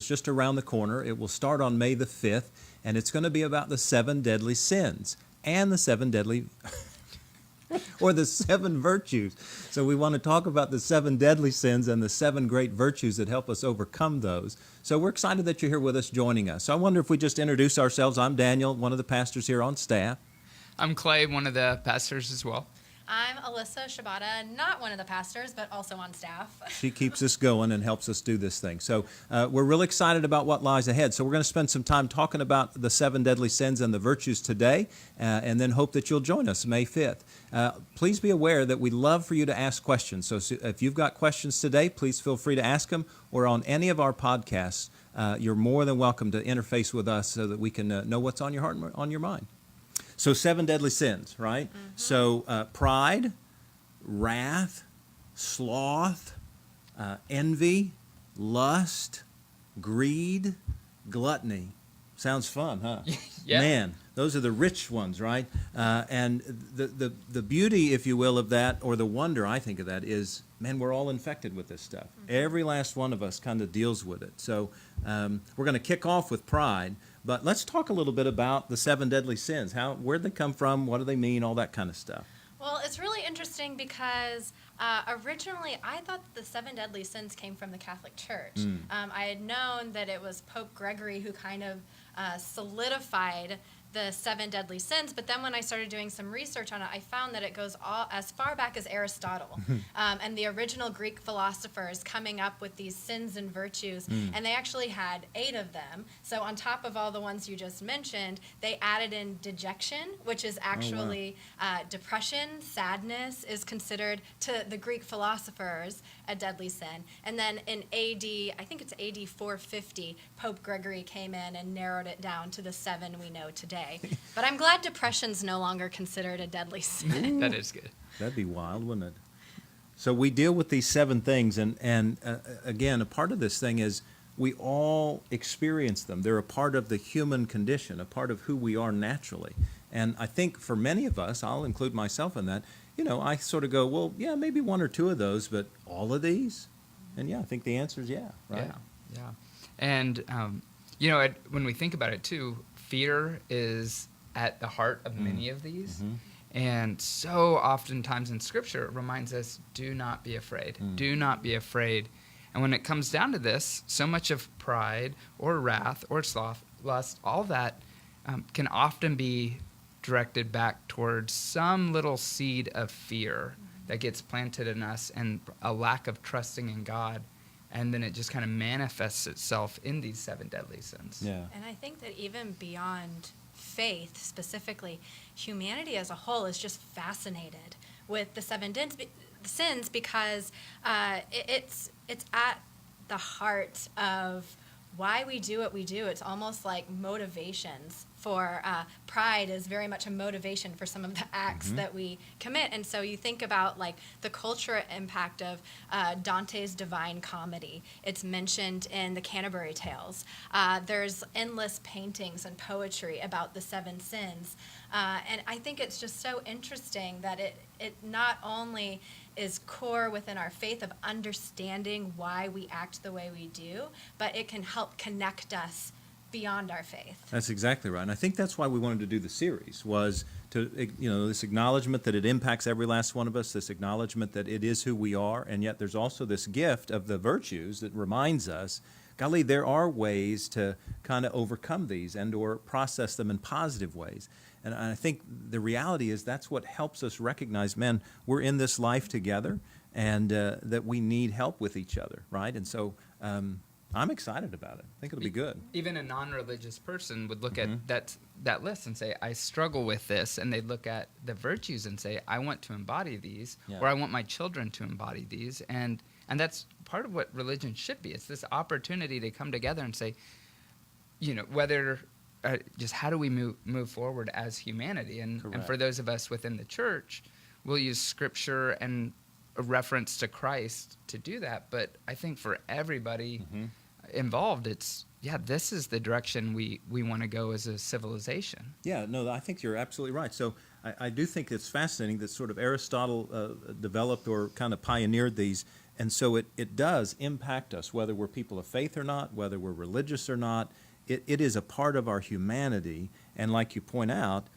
It's just around the corner. It will start on May the 5th, and it's going to be about the 7 deadly sins and the 7 deadly or the 7 virtues. So we want to talk about the 7 deadly sins and the 7 great virtues that help us overcome those. So we're excited that you're here with us, joining us. So I wonder if we just introduce ourselves. I'm Daniel, one of the pastors here on staff. I'm Clay, one of the pastors as well. I'm Alyssa Shabata, not one of the pastors, but also on staff. She keeps us going and helps us do this thing. So we're really excited about what lies ahead. So we're going to spend some time talking about the 7 deadly sins and the virtues today, and then hope that you'll join us May 5th. Please be aware that we love for you to ask questions. So if you've got questions today, please feel free to ask them, or on any of our podcasts, you're more than welcome to interface with us so that we can know what's on your heart and on your mind. So 7 deadly sins, right? Mm-hmm. So pride, wrath, sloth, envy, lust, greed, gluttony. Sounds fun, huh? Yeah. Man, those are the rich ones, right? And the beauty, if you will, of that, or the wonder, I think, of that is, man, we're all infected with this stuff. Mm-hmm. Every last one of us kind of deals with it. So we're going to kick off with pride. But let's talk a little bit about the 7 deadly sins. Where'd they come from? What do they mean? All that kind of stuff. Well, it's really interesting because originally I thought that the 7 deadly sins came from the Catholic Church. I had known that it was Pope Gregory who kind of solidified the 7 deadly sins, but then when I started doing some research on it, I found that it goes as far back as Aristotle and the original Greek philosophers coming up with these sins and virtues, and they actually had 8 of them. So on top of all the ones you just mentioned, they added in dejection, which is actually depression. Sadness is considered to the Greek philosophers a deadly sin. And then in AD, I think it's AD 450, Pope Gregory came in and narrowed it down to the 7 we know today. But I'm glad depression's no longer considered a deadly sin. That is good. That'd be wild, wouldn't it? So we deal with these 7 things, and again, a part of this thing is we all experience them. They're a part of the human condition, a part of who we are naturally. And I think for many of us, I'll include myself in that, I sort of go, well, yeah, maybe 1 or 2 of those, but all of these? And yeah, I think the answer is yeah, right? Yeah. And, when we think about it too, fear is at the heart of many of these. Mm-hmm. And so oftentimes in Scripture, it reminds us, do not be afraid. Do not be afraid. And when it comes down to this, so much of pride or wrath or sloth, lust, all that can often be directed back towards some little seed of fear that gets planted in us and a lack of trusting in God. And then it just kind of manifests itself in these 7 deadly sins. Yeah. And I think that even beyond faith specifically, humanity as a whole is just fascinated with the 7 sins because it's at the heart of why we do what we do. It's almost like motivations for pride is very much a motivation for some of the acts that we commit. And so you think about like the cultural impact of Dante's Divine Comedy. It's mentioned in the Canterbury Tales. There's endless paintings and poetry about the 7 sins. And I think it's just so interesting that it not only is core within our faith of understanding why we act the way we do, but it can help connect us beyond our faith. That's exactly right. And I think that's why we wanted to do the series, was to, this acknowledgement that it impacts every last one of us, this acknowledgement that it is who we are, and yet there's also this gift of the virtues that reminds us, golly, there are ways to kind of overcome these and or process them in positive ways. And I think the reality is that's what helps us recognize, man, we're in this life together, and that we need help with each other, right? And so I'm excited about it. I think it'll be good. Even a non-religious person would look at that list and say, I struggle with this. And they'd look at the virtues and say, I want to embody these, or I want my children to embody these. And that's part of what religion should be. It's this opportunity to come together and say, whether just how do we move forward as humanity? And for those of us within the church, we'll use Scripture and a reference to Christ to do that. But I think for everybody involved, it's, this is the direction we want to go as a civilization. Yeah, no, I think you're absolutely right. So I do think it's fascinating that sort of Aristotle developed or kind of pioneered these, And so it does impact us, whether we're people of faith or not, whether we're religious or not. It is a part of our humanity. And like you point out,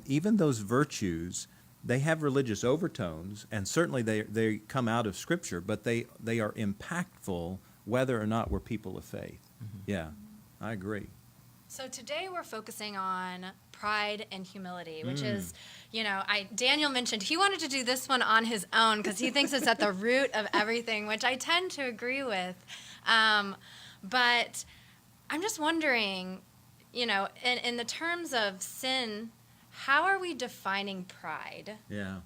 even those virtues, they have religious overtones, and certainly they come out of Scripture, but they are impactful whether or not we're people of faith. Mm-hmm. Yeah, I agree. So today we're focusing on pride and humility, which is, Daniel mentioned he wanted to do this one on his own because he thinks it's at the root of everything, which I tend to agree with. But I'm just wondering, in the terms of sin, how are we defining pride? Yeah.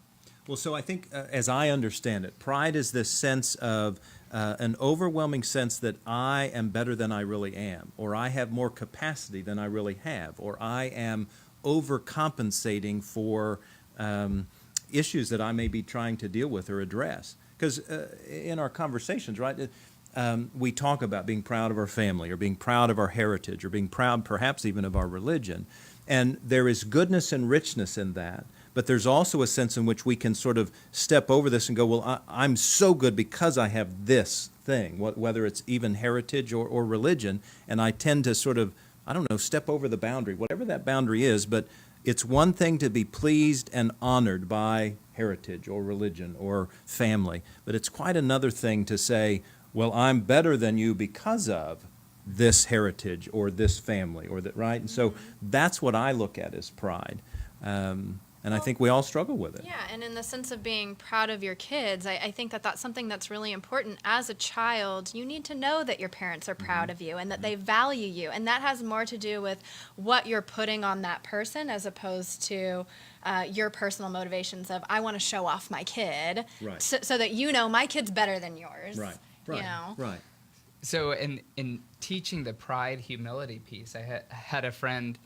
Well, so I think, as I understand it, pride is this sense of an overwhelming sense that I am better than I really am, or I have more capacity than I really have, or I am overcompensating for issues that I may be trying to deal with or address. Because in our conversations, right, we talk about being proud of our family, or being proud of our heritage, or being proud perhaps even of our religion. And there is goodness and richness in that. But there's also a sense in which we can sort of step over this and go, well, I'm so good because I have this thing, whether it's even heritage or religion, and I tend to sort of, step over the boundary, whatever that boundary is. But it's one thing to be pleased and honored by heritage or religion or family, but it's quite another thing to say, well, I'm better than you because of this heritage or this family or that, right? And so that's what I look at as pride. And I think we all struggle with it. Yeah, and in the sense of being proud of your kids, I think that that's something that's really important. As a child, you need to know that your parents are proud of you and that they value you. And that has more to do with what you're putting on that person as opposed to your personal motivations of, I want to show off my kid, right, so that my kid's better than yours. Right, right. So in teaching the pride, humility piece, I had a friend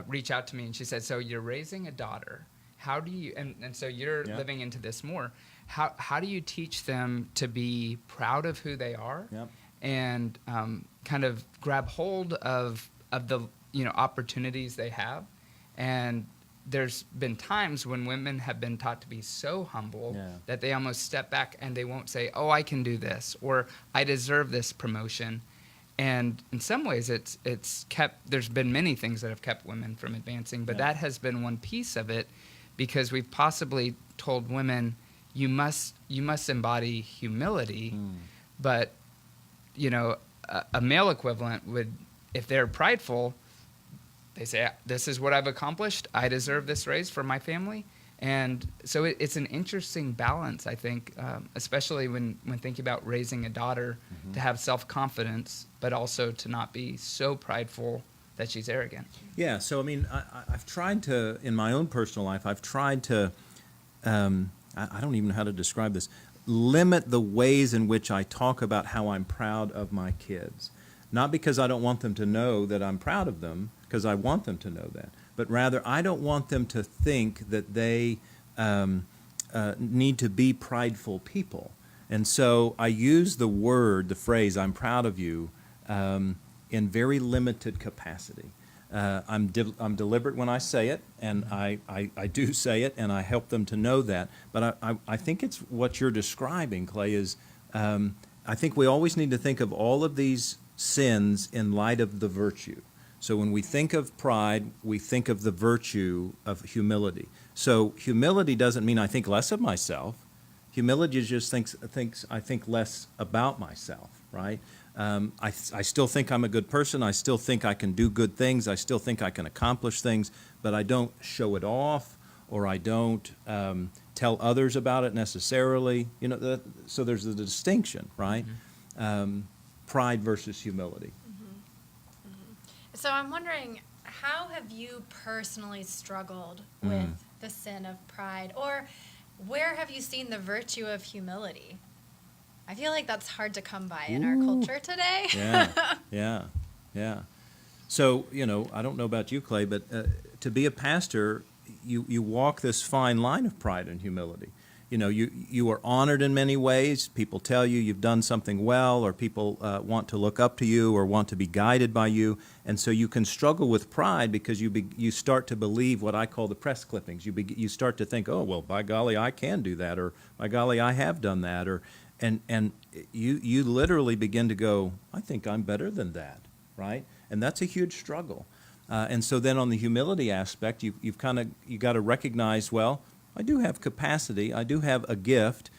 reach out to me, and she said, so you're raising a daughter. How do you, and so you're living into this more, how do you teach them to be proud of who they are and kind of grab hold of the opportunities they have? And there's been times when women have been taught to be so humble that they almost step back and they won't say, oh, I can do this, or I deserve this promotion. And in some ways, it's kept. There's been many things that have kept women from advancing, but that has been one piece of it, because we've possibly told women, you must embody humility, but a male equivalent would, if they're prideful, they say, this is what I've accomplished. I deserve this raise for my family. And so it's an interesting balance, I think, especially when thinking about raising a daughter, to have self-confidence, but also to not be so prideful that she's arrogant. Yeah, so I mean, I've tried to, in my own personal life, I don't even know how to describe this, limit the ways in which I talk about how I'm proud of my kids. Not because I don't want them to know that I'm proud of them, because I want them to know that, but rather I don't want them to think that they need to be prideful people. And so I use the phrase, I'm proud of you, in very limited capacity. I'm deliberate when I say it, and I do say it, and I help them to know that. But I think it's what you're describing, Clay, is I think we always need to think of all of these sins in light of the virtue. So when we think of pride, we think of the virtue of humility. So humility doesn't mean I think less of myself. Humility just thinks I think less about myself, right? I still think I'm a good person. I still think I can do good things. I still think I can accomplish things, but I don't show it off, or I don't tell others about it necessarily. So there's the distinction, right? Pride versus humility. So I'm wondering, how have you personally struggled with the sin of pride, or where have you seen the virtue of humility? I feel like that's hard to come by in our culture today. Yeah. So, I don't know about you, Clay, but to be a pastor, you walk this fine line of pride and humility. You are honored in many ways. People tell you you've done something well, or people want to look up to you or want to be guided by you. And so you can struggle with pride because you start to believe what I call the press clippings. You start to think, oh, well, by golly, I can do that, or by golly, I have done that, And you literally begin to go, I think I'm better than that, right? And that's a huge struggle. And so then on the humility aspect, you got to recognize, well, I do have capacity, I do have a gift.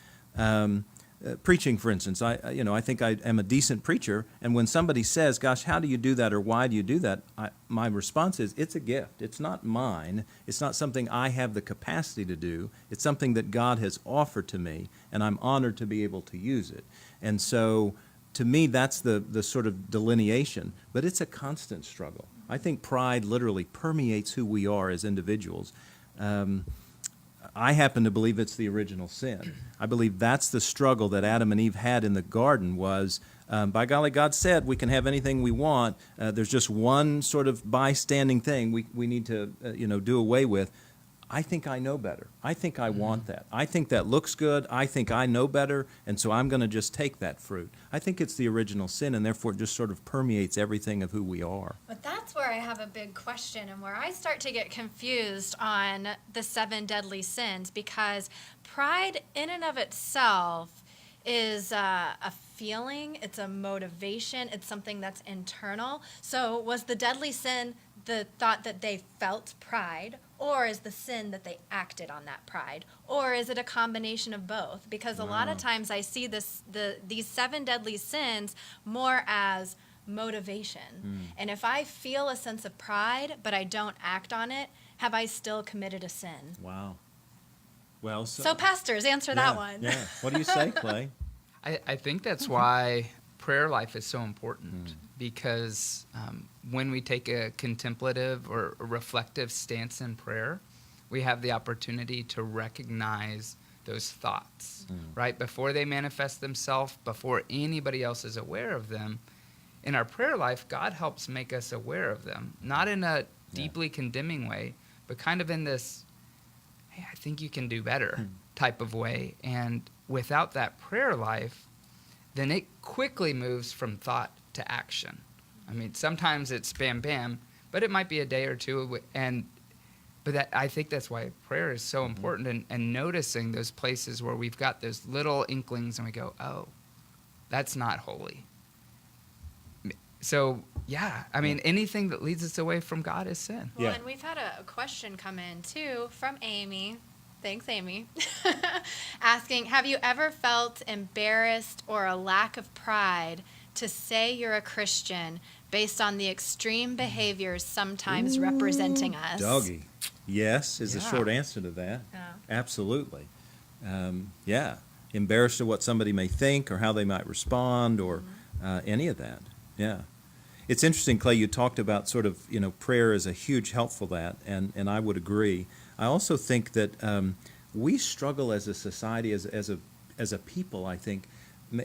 Preaching, for instance, I think I am a decent preacher, and when somebody says, "Gosh, how do you do that?" or "Why do you do that?" my response is, "It's a gift. It's not mine. It's not something I have the capacity to do. It's something that God has offered to me, and I'm honored to be able to use it." And so, to me, that's the sort of delineation. But it's a constant struggle. I think pride literally permeates who we are as individuals. I happen to believe it's the original sin. I believe that's the struggle that Adam and Eve had in the garden was, by golly, God said we can have anything we want. There's just one sort of bystanding thing we need to do away with. I think I know better. I think I want that. I think that looks good. I think I know better, and so I'm going to just take that fruit. I think it's the original sin, and therefore it just sort of permeates everything of who we are. But that's where I have a big question and where I start to get confused on the 7 deadly sins, because pride in and of itself is a feeling, it's a motivation, it's something that's internal. So was the deadly sin the thought that they felt pride, or is the sin that they acted on that pride, or is it a combination of both? Because a lot of times I see these 7 deadly sins more as motivation. And if I feel a sense of pride but I don't act on it, have I still committed a sin? Wow. Well, So pastors, answer that one. Yeah. What do you say, Clay? I think that's why prayer life is so important, because when we take a contemplative or a reflective stance in prayer, we have the opportunity to recognize those thoughts, right? Before they manifest themselves, before anybody else is aware of them. In our prayer life, God helps make us aware of them, not in a deeply condemning way, but kind of in this, hey, I think you can do better type of way. And without that prayer life, then it quickly moves from thought to action. I mean, sometimes it's bam, bam, but it might be a day or two. But I think that's why prayer is so important, and noticing those places where we've got those little inklings and we go, oh, that's not holy. So, yeah, I mean, anything that leads us away from God is sin. Well, and we've had a question come in, too, from Amy. Thanks, Amy. Asking, have you ever felt embarrassed or a lack of pride to say you're a Christian based on the extreme behaviors sometimes representing us? Doggy. Yes is the short answer to that. Yeah. Absolutely. Embarrassed of what somebody may think or how they might respond or any of that. Yeah. It's interesting, Clay, you talked about sort of, prayer is a huge help for that, and I would agree. I also think that we struggle as a society, as a people, I think,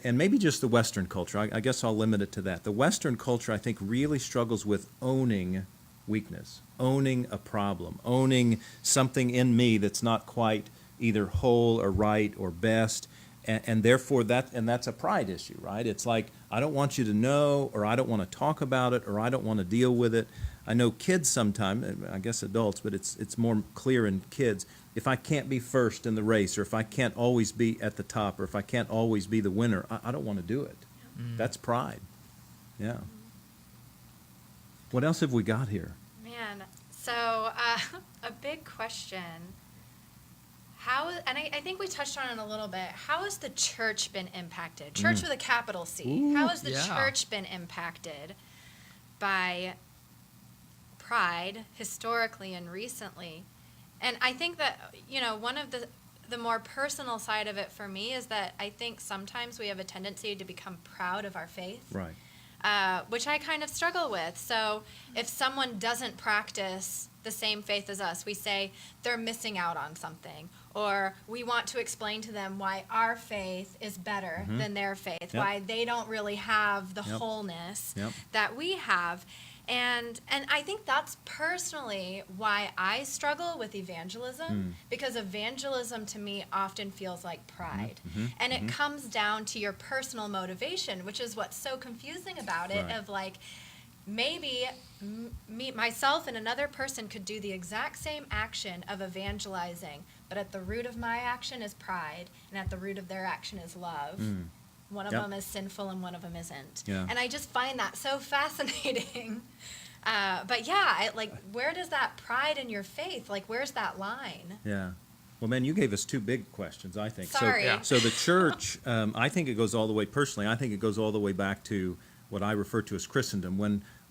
and maybe just the Western culture. I guess I'll limit it to that. The Western culture, I think, really struggles with owning weakness, owning a problem, owning something in me that's not quite either whole or right or best, and therefore that's a pride issue, right? It's like, I don't want you to know, or I don't want to talk about it, or I don't want to deal with it. I know kids sometimes, I guess adults, but it's more clear in kids. If I can't be first in the race, or if I can't always be at the top, or if I can't always be the winner, I don't want to do it. That's pride. Yeah. What else have we got here? Man, so a big question. I think we touched on it a little bit. How has the church been impacted? Church with a capital C. Ooh, How has the church been impacted by pride historically and recently? And I think that, one of the more personal side of it for me is that I think sometimes we have a tendency to become proud of our faith. Right. Which I kind of struggle with. So if someone doesn't practice the same faith as us, we say they're missing out on something, or we want to explain to them why our faith is better than their faith, why they don't really have the wholeness that we have. And I think that's personally why I struggle with evangelism, because evangelism to me often feels like pride. And it comes down to your personal motivation, which is what's so confusing about it, of like, maybe myself and another person could do the exact same action of evangelizing, but at the root of my action is pride, and at the root of their action is love. One of Yep. them is sinful and one of them isn't. Yeah. And I just find that so fascinating. But yeah, where does that pride in your faith, like, where's that line? Yeah. Well, man, you gave us two big questions, I think. Sorry. So the church, I think it goes all the way, personally, I think it goes all the way back to what I refer to as Christendom.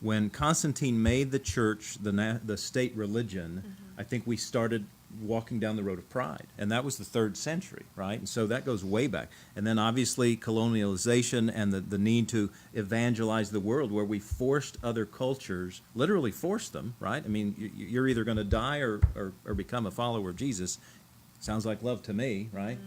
When Constantine made the church the state religion, I think we started walking down the road of pride. And that was the 3rd century, right? And so that goes way back. And then obviously colonialization and the need to evangelize the world, where we forced other cultures, literally forced them, right? I mean, you're either going to die or become a follower of Jesus. Sounds like love to me, right?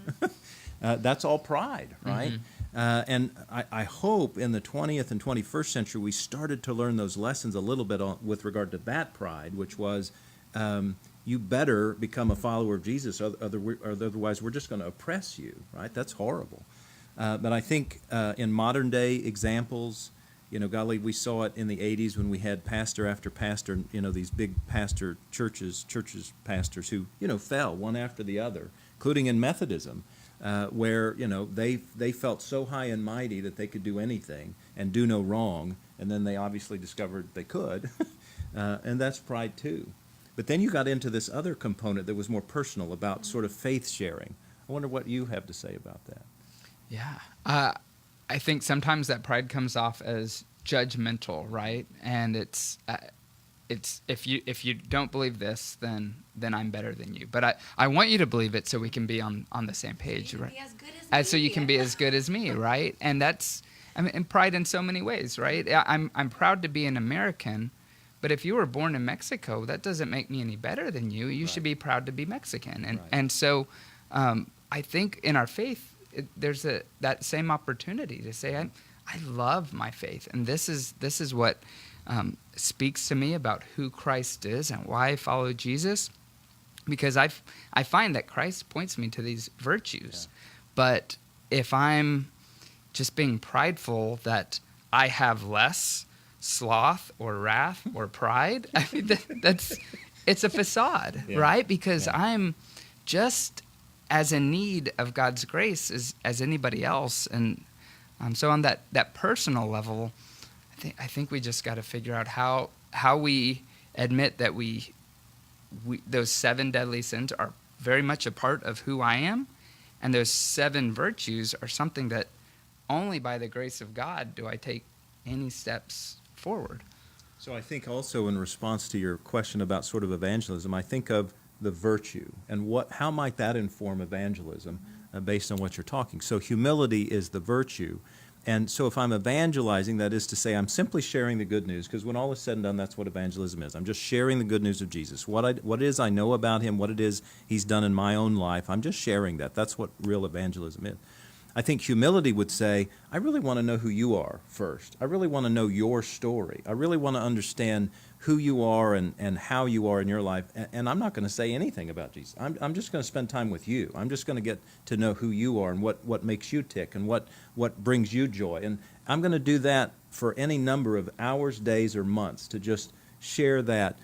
That's all pride, right? And I hope in the 20th and 21st century we started to learn those lessons a little bit with regard to that pride, which was you better become a follower of Jesus, otherwise we're just going to oppress you, right? That's horrible. But I think in modern day examples, golly, we saw it in the 80s when we had pastor after pastor, these big pastor churches pastors who, fell one after the other, including in Methodism, where, they felt so high and mighty that they could do anything and do no wrong, and then they obviously discovered they could, and that's pride too. But then you got into this other component that was more personal about sort of faith sharing. I wonder what you have to say about that. Yeah. I think sometimes that pride comes off as judgmental, right? And it's if you don't believe this, then I'm better than you. But I want you to believe it so we can be on the same page, right? Be as good as me. So you can be as good as me, right? And that's and pride in so many ways, right? I'm proud to be an American, but if you were born in Mexico, that doesn't make me any better than you. You should be proud to be Mexican, and so I think in our faith, there's that same opportunity to say, I love my faith, and this is what speaks to me about who Christ is and why I follow Jesus, because I find that Christ points me to these virtues. Yeah. But if I'm just being prideful that I have less sloth or wrath or pride, I mean, it's a facade, right? Because I'm just as in need of God's grace as anybody else. And so on that personal level, I think we just got to figure out how we admit that we those 7 deadly sins are very much a part of who I am, and those 7 virtues are something that only by the grace of God do I take any steps forward. So I think also in response to your question about sort of evangelism, I think of the virtue and how might that inform evangelism based on what you're talking. So humility is the virtue. And so if I'm evangelizing, that is to say I'm simply sharing the good news, because when all is said and done, that's what evangelism is. I'm just sharing the good news of Jesus. What it is I know about him, what it is he's done in my own life, I'm just sharing that. That's what real evangelism is. I think humility would say, I really want to know who you are first. I really want to know your story. I really want to understand who you are and how you are in your life. And I'm not going to say anything about Jesus. I'm just going to spend time with you. I'm just going to get to know who you are and what makes you tick and what brings you joy. And I'm going to do that for any number of hours, days, or months, to just share that,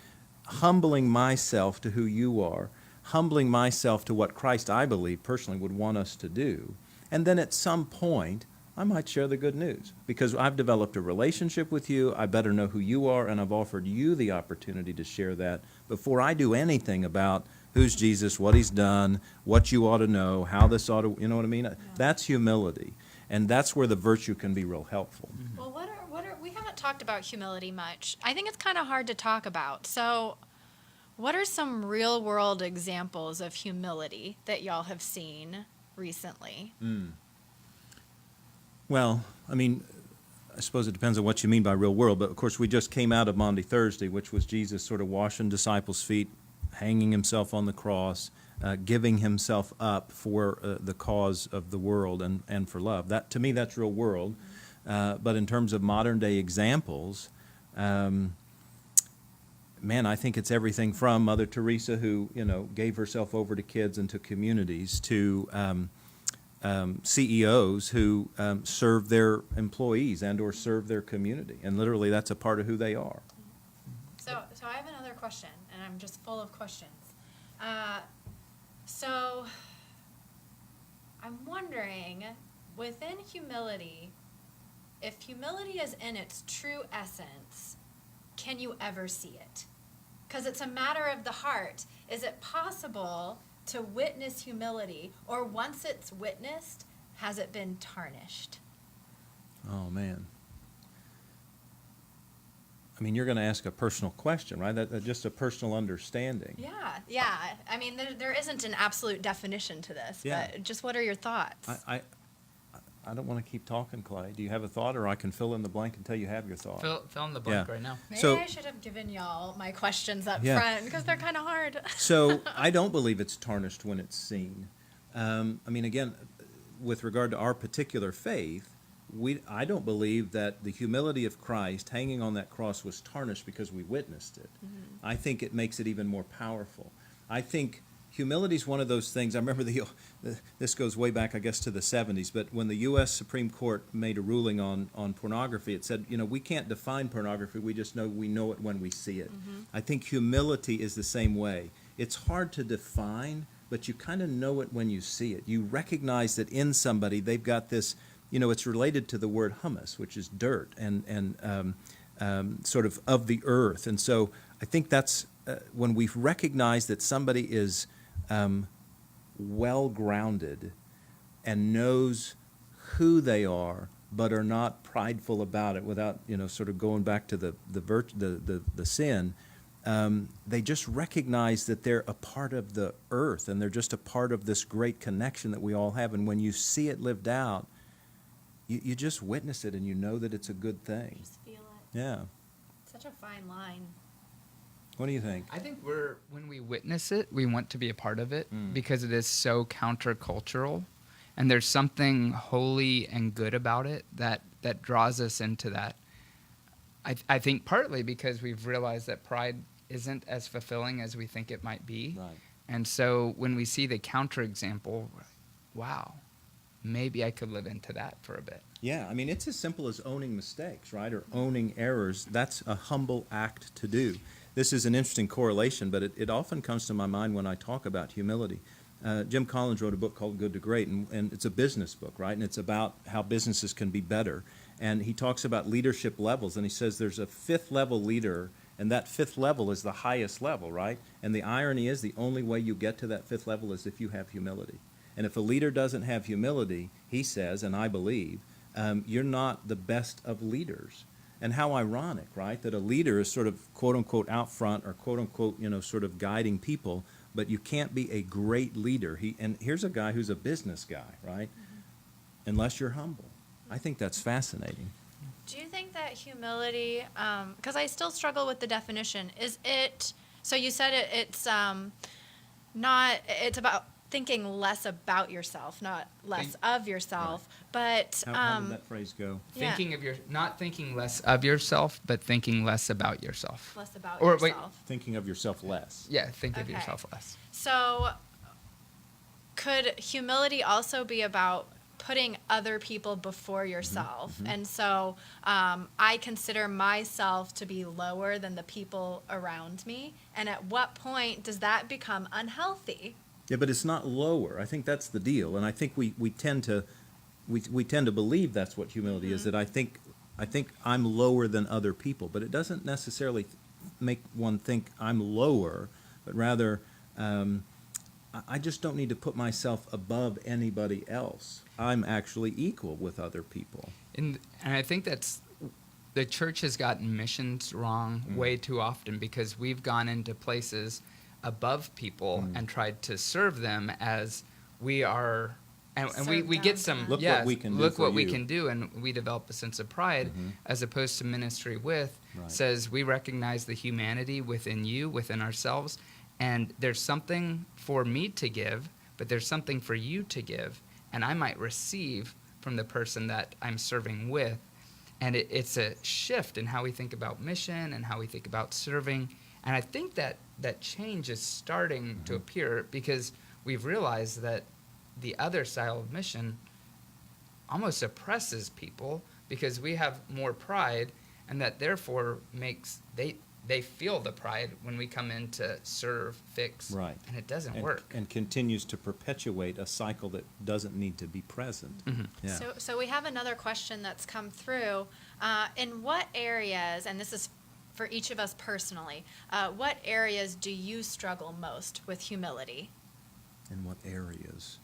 humbling myself to who you are, humbling myself to what Christ, I believe, personally would want us to do. And then at some point, I might share the good news, because I've developed a relationship with you. I better know who you are, and I've offered you the opportunity to share that before I do anything about who's Jesus, what he's done, what you ought to know, how this ought to, you know what I mean? Yeah. That's humility, and that's where the virtue can be real helpful. Well, we haven't talked about humility much. I think it's kind of hard to talk about. So what are some real-world examples of humility that y'all have seen recently? Well, I mean, I suppose it depends on what you mean by real world, but of course we just came out of Maundy Thursday, which was Jesus sort of washing disciples' feet, hanging himself on the cross, giving himself up for the cause of the world and for love. That, to me, that's real world. But in terms of modern day examples, man, I think it's everything from Mother Teresa, who gave herself over to kids and to communities, to CEOs who serve their employees and or serve their community, and literally that's a part of who they are. So I have another question, and I'm just full of questions. So I'm wondering, within humility, if humility is in its true essence, can you ever see it? Because it's a matter of the heart. Is it possible to witness humility, or once it's witnessed, has it been tarnished? Oh, man. I mean, you're going to ask a personal question, right? That's just a personal understanding. Yeah. I mean, there isn't an absolute definition to this, Yeah. but just what are your thoughts? I don't want to keep talking, Clay. Do you have a thought, or I can fill in the blank until you have your thought? Fill in the blank Yeah. right now. Maybe So- I should have given y'all my questions up Yeah. front, because they're kind of hard. So I don't believe it's tarnished when it's seen. I mean, again, with regard to our particular faith, I don't believe that the humility of Christ hanging on that cross was tarnished because we witnessed it. I think it makes it even more powerful. I think humility is one of those things. I remember this goes way back, I guess, to the 70s, but when the U.S. Supreme Court made a ruling on pornography, it said, we can't define pornography, we just know we know it when we see it. I think humility is the same way. It's hard to define, but you kind of know it when you see it. You recognize that in somebody they've got this, it's related to the word humus, which is dirt and sort of the earth. And so I think that's when we recognize that somebody is well-grounded and knows who they are, but are not prideful about it without, sort of going back to the sin. They just recognize that they're a part of the earth and they're just a part of this great connection that we all have. And when you see it lived out, you just witness it and you know that it's a good thing. Just feel it. Yeah. Such a fine line. What do you think? I think when we witness it, we want to be a part of it because it is so countercultural, and there's something holy and good about it that draws us into that. I think partly because we've realized that pride isn't as fulfilling as we think it might be. Right. And so when we see the counterexample, wow, maybe I could live into that for a bit. Yeah, I mean, it's as simple as owning mistakes, right, or owning errors. That's a humble act to do. This is an interesting correlation, but it often comes to my mind when I talk about humility. Jim Collins wrote a book called Good to Great, and it's a business book, right, and it's about how businesses can be better. And he talks about leadership levels, and he says there's a fifth-level leader, and that fifth level is the highest level, right? And the irony is the only way you get to that fifth level is if you have humility. And if a leader doesn't have humility, he says, and I believe, you're not the best of leaders. And how ironic, right, that a leader is sort of quote-unquote out front or quote-unquote, sort of guiding people, but you can't be a great leader. And here's a guy who's a business guy, right, unless you're humble. I think that's fascinating. Do you think that humility, because I still struggle with the definition, is it, so you said it's about thinking less about yourself, not less of yourself, but... How did that phrase go? Yeah. Not thinking less of yourself, but thinking less about yourself. Less about Or wait. yourself. Thinking of yourself less. Yeah, think of Okay. yourself less. So could humility also be about putting other people before yourself? And so I consider myself to be lower than the people around me. And at what point does that become unhealthy? Yeah, but it's not lower. I think that's the deal, and I think we tend to believe that's what humility is. That I think I'm lower than other people, but it doesn't necessarily make one think I'm lower, but rather I just don't need to put myself above anybody else. I'm actually equal with other people. And I think that's the church has gotten missions wrong way too often because we've gone into places above people and tried to serve them as we are, and we get some Look what we can do look for what we you. can do, and we develop a sense of pride as opposed to ministry with Right. says we recognize the humanity within you, within ourselves, and there's something for me to give, but there's something for you to give, and I might receive from the person that I'm serving with. And it's a shift in how we think about mission and how we think about serving. And I think that change is starting to appear because we've realized that the other style of mission almost oppresses people because we have more pride, and that therefore makes they feel the pride when we come in to serve, fix, Right. and it doesn't work. And continues to perpetuate a cycle that doesn't need to be present. Mm-hmm. Yeah. So we have another question that's come through. In what areas, and this is for each of us personally, what areas do you struggle most with humility? In what areas?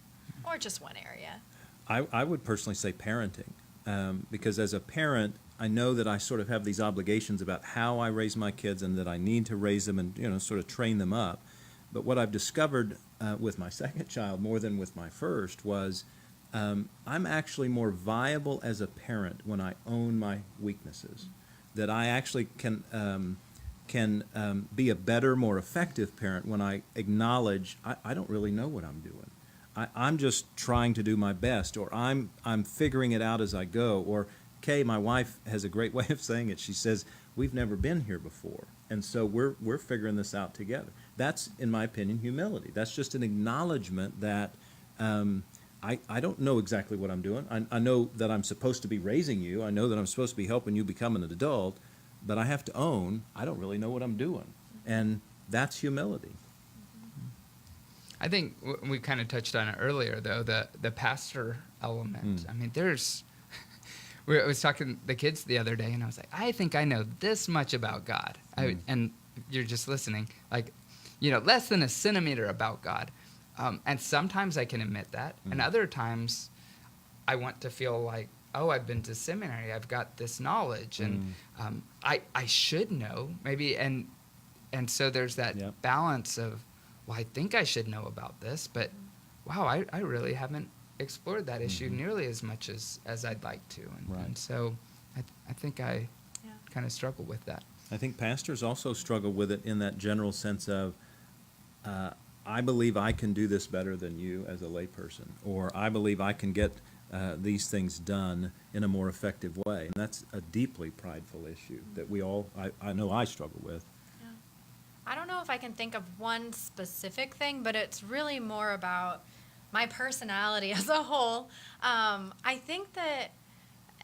Or just one area? I would personally say parenting, because as a parent, I know that I sort of have these obligations about how I raise my kids and that I need to raise them and, sort of train them up. But what I've discovered with my second child more than with my first was I'm actually more viable as a parent when I own my weaknesses, that I actually can be a better, more effective parent when I acknowledge I don't really know what I'm doing. I'm just trying to do my best, or I'm figuring it out as I go. Or Kay, my wife, has a great way of saying it. She says, we've never been here before, and so we're figuring this out together. That's, in my opinion, humility. That's just an acknowledgement that I don't know exactly what I'm doing. I know that I'm supposed to be raising you. I know that I'm supposed to be helping you become an adult, but I have to own I don't really know what I'm doing, and that's humility. I think we kind of touched on it earlier, though, the pastor element. I mean, I was talking to the kids the other day, and I was like, I think I know this much about God. And you're just listening, like, less than a centimeter about God. And sometimes I can admit that. And other times I want to feel like, oh, I've been to seminary. I've got this knowledge. And I should know, maybe. And so there's that balance of, well, I think I should know about this, but wow, I really haven't explored that issue nearly as much as I'd like to. And so I think I kind of struggle with that. I think pastors also struggle with it in that general sense of, I believe I can do this better than you as a layperson, or I believe I can get these things done in a more effective way. And that's a deeply prideful issue that we all, I know I struggle with. I don't know if I can think of one specific thing, but it's really more about my personality as a whole. I think that,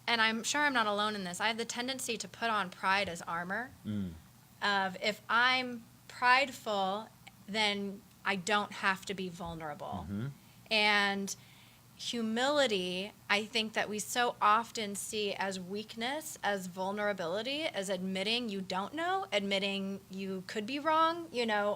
and I'm sure I'm not alone in this, I have the tendency to put on pride as armor. Of if I'm prideful, then I don't have to be vulnerable. And humility, I think that we so often see as weakness, as vulnerability, as admitting you don't know, admitting you could be wrong,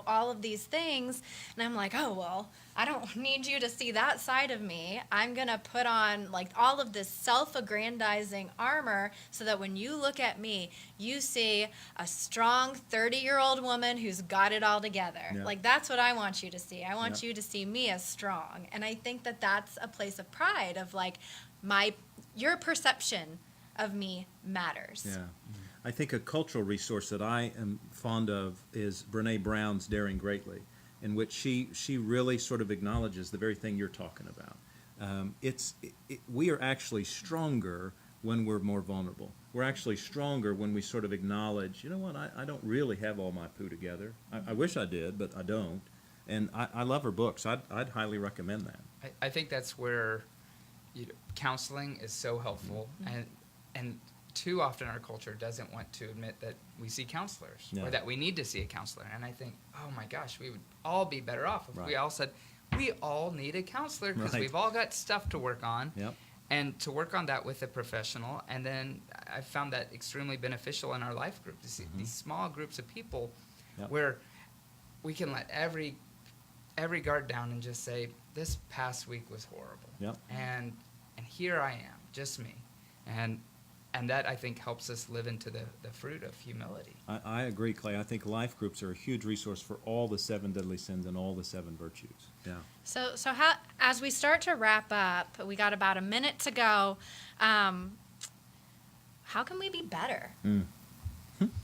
all of these things. And I'm like, oh, well, I don't need you to see that side of me. I'm going to put on like all of this self-aggrandizing armor so that when you look at me, you see a strong 30-year-old woman who's got it all together. Yeah. Like, that's what I want you to see. I want you to see me as strong. And I think that that's a place of pride of like, your perception of me matters. Yeah. I think a cultural resource that I am fond of is Brene Brown's Daring Greatly, in which she really sort of acknowledges the very thing you're talking about. We are actually stronger when we're more vulnerable. We're actually stronger when we sort of acknowledge, you know what, I don't really have all my poo together. I wish I did, but I don't. And I love her books. I'd highly recommend that. I think that's where counseling is so helpful. And too often our culture doesn't want to admit that we see counselors or that we need to see a counselor. And I think, oh my gosh, we would all be better off if we all said, we all need a counselor because we've all got stuff to work on. And to work on that with a professional. And then I found that extremely beneficial in our life group to see these small groups of people where we can let every guard down and just say, this past week was horrible. And here I am, just me. And that, I think, helps us live into the fruit of humility. I agree, Clay. I think life groups are a huge resource for all the 7 deadly sins and all the 7 virtues. Yeah. So as we start to wrap up, we got about a minute to go. How can we be better?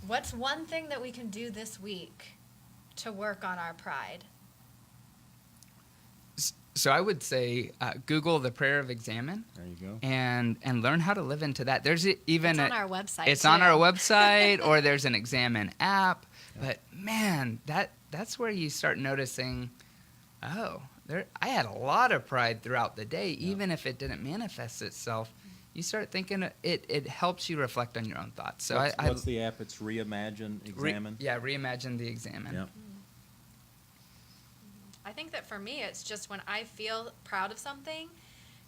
What's one thing that we can do this week to work on our pride? So I would say Google the prayer of examine. There you go. And learn how to live into that. There's even it's on our website. It's too. on our website, or there's an examine app. But man, that's where you start noticing, I had a lot of pride throughout the day, even if it didn't manifest itself. you start thinking it helps you reflect on your own thoughts. So what's the app? It's Reimagine, Examine? Reimagine the Examine. Yep. I think that for me, it's just when I feel proud of something,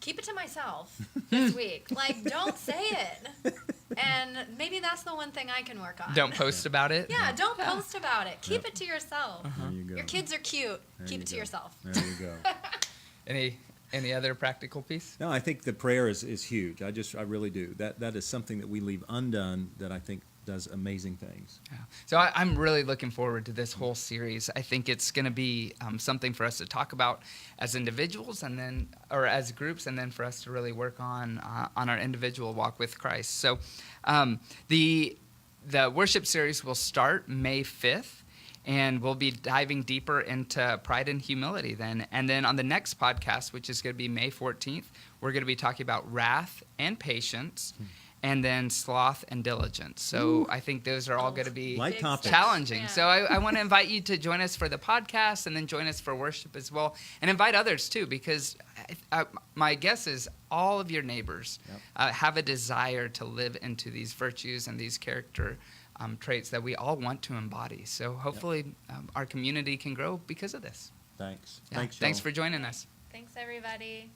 keep it to myself this week. Like, don't say it. And maybe that's the one thing I can work on. Don't post about it. Yeah, don't post about it. Keep it to yourself. There you go. Your kids are cute. There Keep you it to go. yourself. There you go. Any other practical piece? No, I think the prayer is huge. I really do. That is something that we leave undone that I think does amazing things. Yeah. So I'm really looking forward to this whole series. I think it's going to be something for us to talk about as individuals, or as groups, and then for us to really work on our individual walk with Christ. So the worship series will start May 5th. And we'll be diving deeper into pride and humility then. And then on the next podcast, which is going to be May 14th, we're going to be talking about wrath and patience, and then sloth and diligence. So I think those are all going to be Light topics. challenging. Yeah. So I want to invite you to join us for the podcast, and then join us for worship as well. And invite others too, because my guess is all of your neighbors have a desire to live into these virtues and these character traits that we all want to embody. So hopefully our community can grow because of this. Thanks. Yeah. Thanks, Thanks y'all. for joining us. Thanks, everybody.